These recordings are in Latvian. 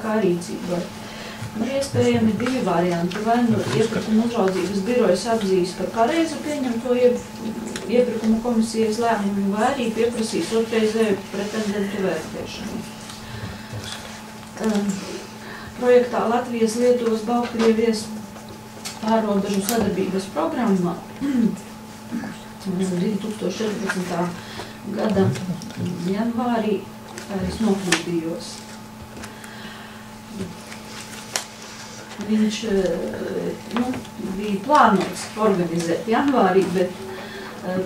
kā rīcībai. Ir iespējami divi varianti. Vai nu iepirkuma uzraudzības birojas atzīst par pareizu pieņemto iepirkuma komisijas lēmumu, vai arī pieprasīs otrreizēju pretendentu vērtēšanu. Projektā Latvijas-Lietuvas Baltkrievijas pārrobežu sadarbības programmā 2014. gada janvārī es nokļūdījos. Viņš bija plānots organizēt janvārī, bet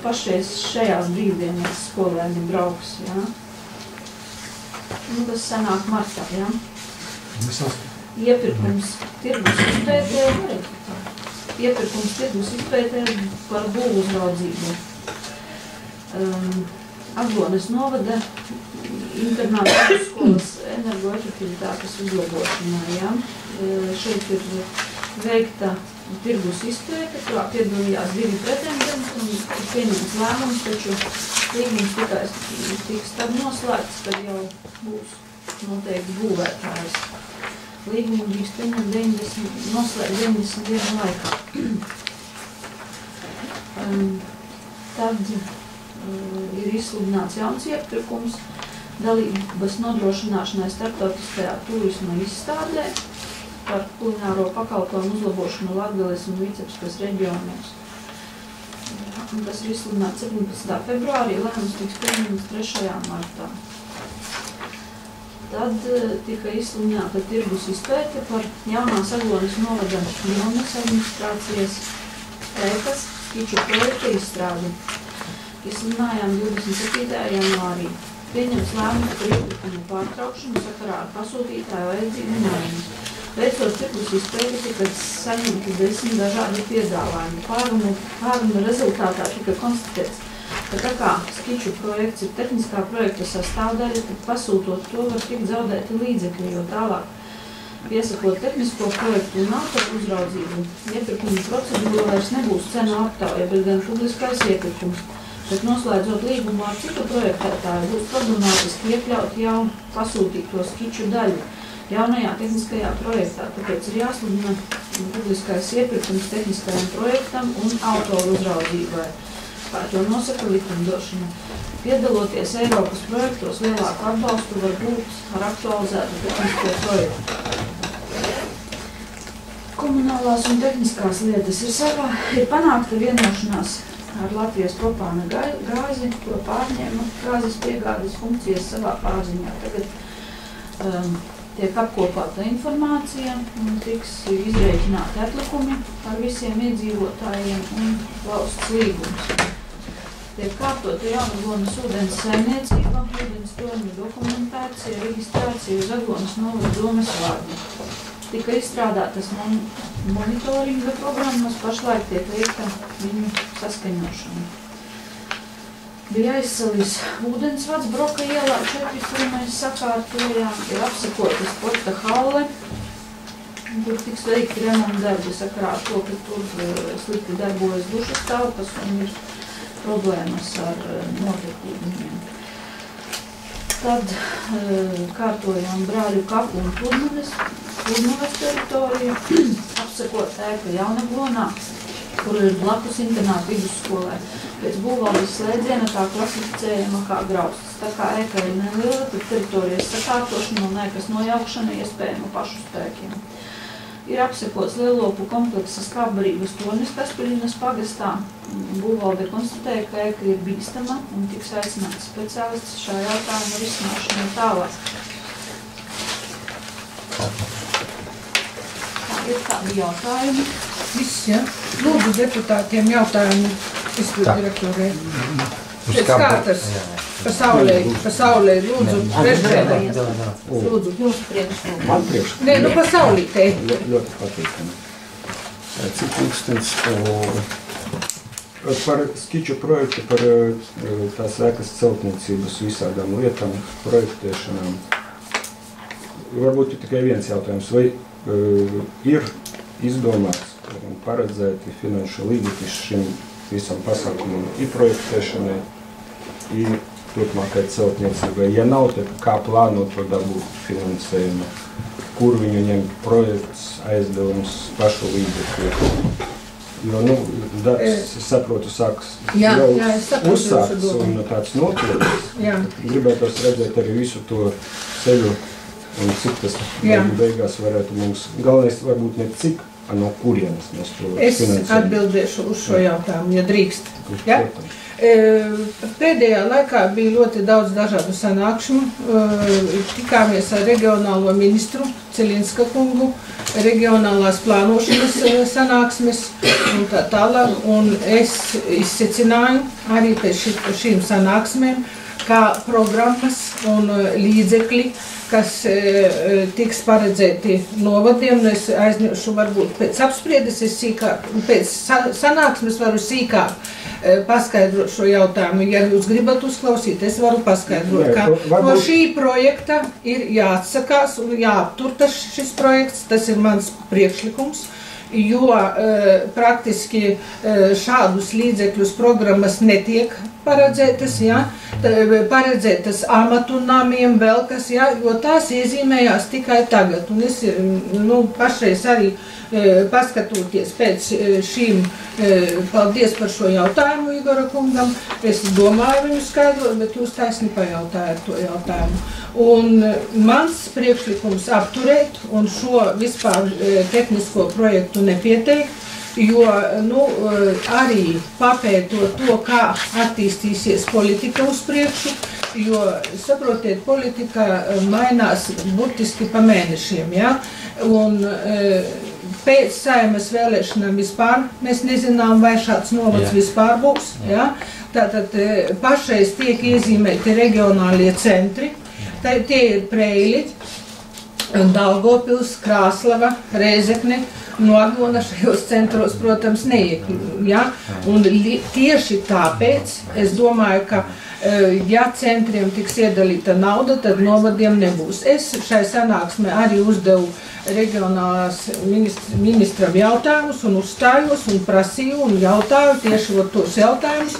pašreiz šajās brīvdienas skolēni brauks. Ja? Tas sanāk martā. Ja? Iepirkums tirgus izpētē par būvu uzraudzību. Aglones novada internāta skolas energoefektivitātes uzlabošanā. Ja? Šeit ir veikta tirgus izpēte, kurā piedalījās 2 pretendenti un ir pieņemts lēmums, taču līgums tikai tiks tad noslēgts, kad jau būs noteikti būvētājs. Līgumu drīkst pieņemt noslēgt 90 dienu laikā. Tad ir izsludināts jauns iepirkums dalības nodrošināšanai starptautiskajā turisma izstādē par kulināro pakalpojumu uzlabošanu Latgales un Vicebskas reģionos. Tas ir izsludināts 17. februārī, lēmums tiks pieņemts 3. martā. Tad tika izsludināta tirgus izpēte par jaunās Aglones novada Milnes administrācijas ēkas skiču projekta izstrādi. Izsludinājām 27. janvārī. Pieņems lēmumu par iepirkumu pārtraukšanu sakarā ar pasūtītāju vajadzību maiņu. Veicot tirgus izpēti tika saņemti 10 dažādi piedāvājumi. Pārunu rezultātā tika konstatēts, ka tā kā skiču projekts ir tehniskā projekta sastāvdaļa, tad pasūtot to var tikt zaudēti līdzekļi, jo tālāk piesakot tehnisko projektu un autoru uzraudzību, iepirkuma procedūra vairs nebūs cenu aptauja, bet gan publiskais iepirkums. Bet noslēdzot līgumu ar citu projektētāju, būs problemātiski iekļaut jau pasūtīto skiču daļu jaunajā tehniskajā projektā, tāpēc ir jāsludina publiskais iepirkums tehniskajam projektam un autoru uzraudzībai, kā to nosaka likumdošana. Piedaloties Eiropas projektos, lielāku atbalstu var būt ar aktualizētu tehnisko projektu. Komunālās un tehniskās lietas ir panākta vienošanās ar Latvijas propāna gāzi, ko pārņēma gāzes piegādes funkcijas savā pārziņā. Tagad tiek apkopāta informācija un tiks izrēķināti atlikumi ar visiem iedzīvotājiem un valsts līgums. Tiek kārtota Jaunaglonas ūdens saimniecība, ūdens torņu dokumentācija, reģistrācija uz Aglonas novada domes vārdu. Tika izstrādātas monitoringa programmas, pašlaik tiek veikta viņu saskaņošana. Bija aizsalis ūdensvads Broka ielā 4, kuru mēs sakārtojām, ir apsakota sporta halle, kur tiks veikti remonta darbi sakarā ar to, ka tur slikti darbojas dušas telpas un ir problēmas ar notekūdeņiem. Tad kārtojām Brāļu kapu un Pludmaves teritoriju, apsakot ēku Jaunaglonā, kur ir blakus internāta vidusskolē. Pēc būvvaldes slēdziena tā klasificējama kā grausts. Tā kā ēka ir neliela, tad teritorijas sakārtošana un ēkas nojaukšana iespējama pašu spēkiem. Ir apsekots lielopu kompleksa skābbarības tornis Kaspaļinas pagastā. Būvvalde konstatēja, ka ēka ir bīstama un tiks aicināts speciālists šā jautājuma risināšanai tālāk. Ir kādi jautājumi? Viss, ja? Lūdzu deputātiem jautājumu izpildirektorē. Pēc kārtas pasaulē, lūdzu, prezidentē. Lūdzu, jūs priekšlūdzu. Man priekšlūdzu? Nē, nu pasaulītē. Ļoti patīkami. Cik ilgstens par skiču projektu, par tās ēkas celtniecības visādām lietām, projektēšanām. Varbūt ir tikai viens jautājums. Vai ir izdomāts un paredzēti finanšu līdzekļi šim visam pasākumam, i projektēšanai, i turpmākai celtniecībai. Ja nav, tad kā plānot to dabūt finansējumu? Kur viņu ņemt projekts, aizdevums, pašu līdzekļu? Jo, darbs, es saprotu, sāks jau uzsākts un tāds nopietns. Gribētos redzēt arī visu to ceļu un cik tas beigās varētu mums, galvenais varbūt ne cik, no kurienes mēs to finansējam. Es atbildēšu uz šo jautājumu, ja drīkst. Ja? Pēdējā laikā bija ļoti daudz dažādu sanākšanu. Tikāmies ar reģionālo ministru Ceļinska kungu, reģionālās plānošanas sanāksmes un tā tālāk. Un es izsecināju arī pēc šīm sanāksmēm, kā programmas un līdzekļi, kas tiks paredzēti novadiem. Es aizņemšu varbūt pēc apspriedes, pēc sanāksmes varu sīkāk paskaidrot šo jautājumu. Ja jūs gribat uzklausīt, es varu paskaidrot, ka no šī projekta ir jāatsakās un jāaptur šis projekts. Tas ir mans priekšlikums, jo praktiski šādus līdzekļus programmas netiek paredzētas, paredzētas amatu namiem vēl kas, jo tās iezīmējās tikai tagad. Un es pašreiz arī paskatoties pēc šīm, paldies par šo jautājumu Igora kungam, es domāju viņu skaidrot, bet jūs taisni pajautājat to jautājumu. Un mans priekšlikums apturēt un šo vispār tehnisko projektu nepieteikt, jo arī papētot to, kā attīstīsies politika uz priekšu, jo, saprotiet, politika mainās burtiski pa mēnešiem, un pēc Saeimas vēlēšanām vispār mēs nezinām, vai šāds novads vispār būs, Tātad pašreiz tiek iezīmēti reģionālie centri, tie ir Preili, Daugavpils, Krāslava, Rēzekne, Agona šajos centros, protams, neiekļūt. Un tieši tāpēc es domāju, ka ja centriem tiks iedalīta nauda, tad novadiem nebūs. Es šai sanāksmē arī uzdevu reģionālās ministram jautājumus un uzstājos un prasīju un jautāju tieši tos jautājumus.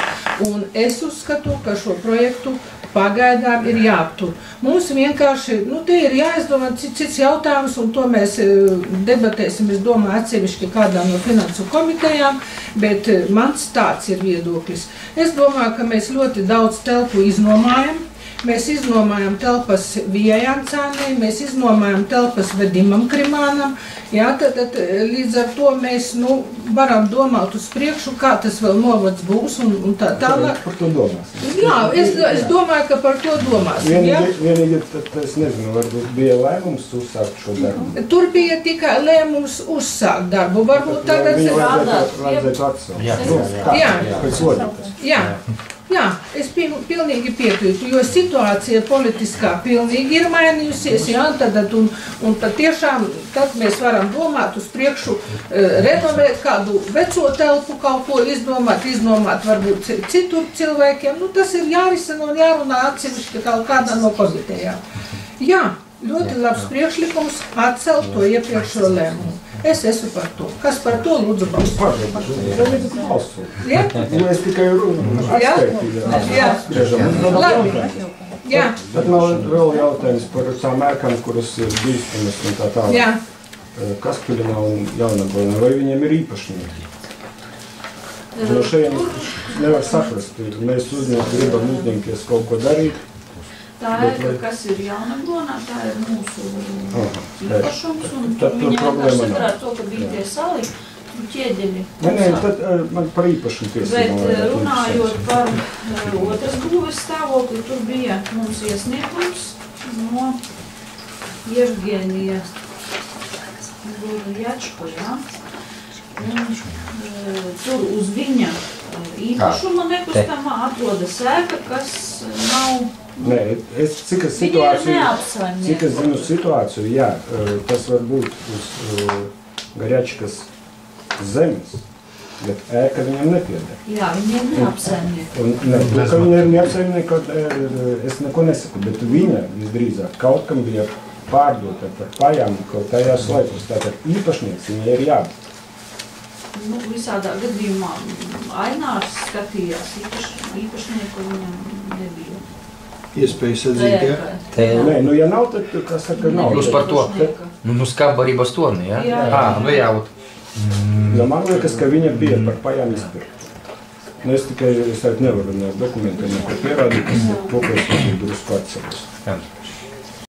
Un es uzskatu, ka šo projektu pagaidām ir jāaptur. Mums vienkārši, te ir jāizdomā cits jautājums, un to mēs debatēsim, es domāju, atsevišķi kādā no finansu komitejām, bet mans tāds ir viedoklis. Es domāju, ka mēs ļoti daudz telpu iznomājam. Mēs iznomājam telpas Viejancānei, mēs iznomājam telpas Vedimam Krimānam. Tad līdz ar to mēs varam domāt uz priekšu, kā tas vēl novads būs un tā tālāk. Par to domāsim. Jā, es domāju, ka par to domāsim. Vienīgi, es nezinu, varbūt bija lēmums uzsākt šo darbu. Tur bija tikai lēmums uzsākt darbu. Varbūt tagad... Viņu vajadzētu atsaukt. Jā. Pēc loģikas. Jā, es pilnīgi piekrītu, jo situācija politiskā pilnīgi ir mainījusies, un patiešām tad mēs varam domāt uz priekšu, renovēt kādu veco telpu, kaut ko iznomāt varbūt citur cilvēkiem. Tas ir jārisina un jārunā atsevišķi kaut kādā no komitejām. Jā, ļoti labs priekšlikums atcelt to iepriekšo lēmumu. Es esmu par to. Kas par to lūdzu balsu? Jā? Mēs tikai Jā. Tad nav vēl jautājums par tām ēkām, kuras ir bīstamas un tā tālāk. Jā. Kaspiļinā un Jaunagolnā, vai viņiem ir īpašnieki? No šeit nevar saprast. Mēs gribam uzņemties kaut ko darīt. Tā ēka, kas ir Jaunaglonā, tā ir mūsu īpašums, un viņa vienkārši sadarā to, ka bija tie sali, ķieģeļi. Nē, tad man par īpašumu tiesībām. Bet runājot par otras būves stāvokli, tur bija mums iesniegums no Jevgenija Jačko, un tur uz viņa īpašuma nekustamā atrodas ēka, kas nav... Nē, cik es zinu situāciju, jā, tas var būt uz Garjačkas zemes, bet ēka viņam nepieder. Jā, viņiem neapsaimnieko. Ka viņa ir neapsaimnieko, es neko nesaku, bet viņa visdrīzāk kaut kam bija pārdota par pajām kaut tajās laikos. Tātad īpašnieks viņai ir jābūt. nu, visādā gadījumā Ainārs skatījās, īpašnieku viņam nebija. Iespējas atzīt, ja? Nē, nu ja nav, tad kas saka, nav. Plus par to, nu skaba arī Bostoni, ja? Jā. Nu jā, Ja man liekas, ka viņa bija par pajām izpirkt. Nu, es tikai nevaru ar dokumentiem neko pierādīt, kas to, ko es drusku atceros.